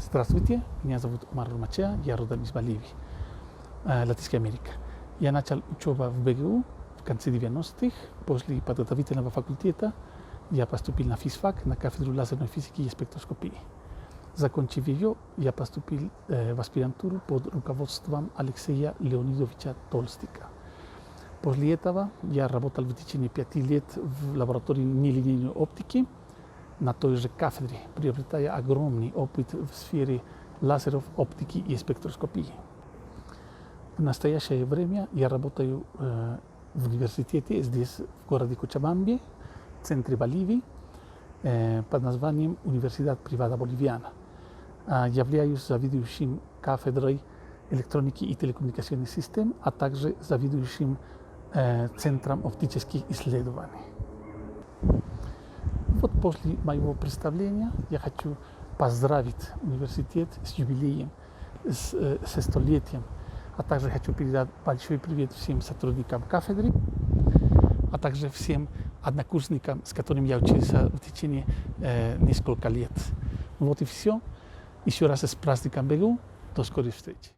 Здравствуйте, меня зовут Омар Румачеа, я родом из Боливии, Латинская Америка. Я начал учебу в БГУ в конце 90-х. После подготовительного факультета я поступил на физфак, на кафедру лазерной физики и спектроскопии. Закончив ее, я поступил в аспирантуру под руководством Алексея Леонидовича Толстика. После этого я работал в течение 5 лет в лаборатории нелинейной оптики на той же кафедре, приобретая огромный опыт в сфере лазеров, оптики и спектроскопии. В настоящее время я работаю в университете здесь, в городе Кочабамбе, в центре Боливии, под названием Университет Прivada Boliviana. Являюсь заведующим кафедрой электроники и телекоммуникационных систем, а также заведующим Центром оптических исследований. Вот после моего представления я хочу поздравить университет с юбилеем, со столетием, а также хочу передать большой привет всем сотрудникам кафедры, а также всем однокурсникам, с которыми я учился в течение нескольких лет. Вот и все. Еще раз с праздником БГУ. До скорой встречи.